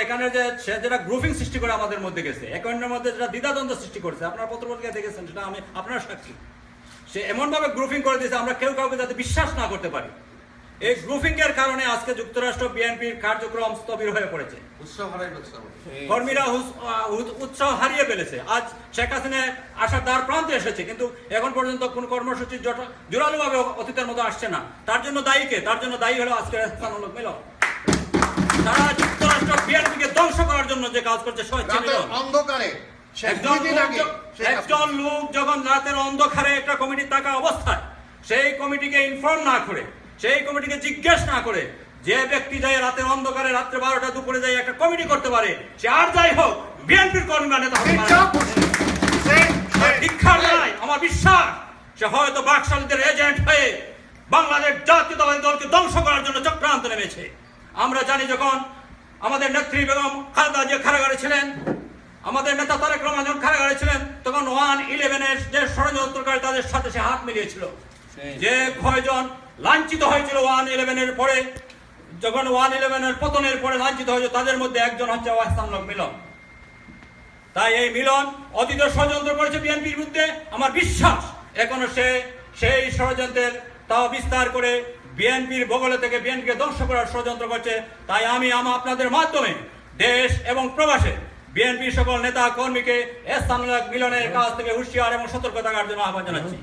এখানে যে সে যেটা গ্রুপিং সৃষ্টি করে আমাদের মধ্যে গেছে, একান্নের মধ্যে যেটা দ্বিধাদ্বন্দ্ব সৃষ্টি করেছে, আপনার পত্রপত্রিকা দেখেছেন, সেটা আমি আপনার সাক্ষী। সে এমন ভাবে গ্রুপিং করে দিয়েছে আমরা কেউ কাউকে যাতে বিশ্বাস না করতে পারি। এই গ্রুপিং এর কারণে আজকে যুক্তরাষ্ট্র বিএনপির কার্যক্রম স্থবির হয়ে পড়েছে। কর্মীরা উৎসাহ হারিয়ে ফেলেছে। আজ শেখ হাসিনা আসার দ্বার প্রান্তে এসেছে, কিন্তু এখন পর্যন্ত কোন কর্মসূচি জোরালো ভাবে অতীতের মতো আসছে না। তার জন্য দায়ী কে? তার জন্য দায়ী হলো আজকের স্থানমূলক মিলন। তারা যুক্তরাষ্ট্র বিএনপিকে ধ্বংস করার জন্য যে কাজ করছে অন্ধকারে একজন লোক যখন রাতের অন্ধকারে একটা কমিটি থাকা অবস্থায় সেই কমিটিকে ইনফর্ম না করে, সেই কমিটিকে জিজ্ঞেস না করে, যে ব্যক্তি যায় রাতের অন্ধকারে রাত্রে 12টা দুপুরে যায় একটা কমিটি করতে পারে, সে আর যাই হোক বিএনপির কর্মী মানে দীক্ষার নয়। আমার বিশ্বাস সে হয়তো বাকশালীদের এজেন্ট হয়ে বাংলাদেশ জাতীয়তাবাদী দলকে ধ্বংস করার জন্য চক্রান্ত নেমেছে। আমরা জানি যখন আমাদের নেত্রী বেগম খালেদা জিয়া কারাগারে ছিলেন, আমাদের নেতা তারেক রহমান যখন কারাগারে ছিলেন, তখন 1-11-এর যে ষড়যন্ত্রকারী তাদের সাথে সে হাত মিলিয়েছিল। যে কয়জন লাঞ্ছিত হয়েছিল 1-11-এর পরে, যখন 1-11-এর পতনের পরে লাঞ্ছিত হয়েছিল, তাদের মধ্যে একজন হচ্ছে স্থানমূলক মিলন। তাই এই মিলন অতীত ষড়যন্ত্র করেছে বিএনপির বিরুদ্ধে। আমার বিশ্বাস এখনো সে সেই ষড়যন্ত্রের তাও বিস্তার করে বিএনপির বগলে থেকে বিএনপিকে ধ্বংস করার ষড়যন্ত্র করছে। তাই আমি আপনাদের মাধ্যমে দেশ এবং প্রবাসে বিএনপির সকল নেতা কর্মীকে স্থানমূলক মিলনের কাজ থেকে হুঁশিয়ার এবং সতর্ক থাকার জন্য আহ্বান জানাচ্ছি।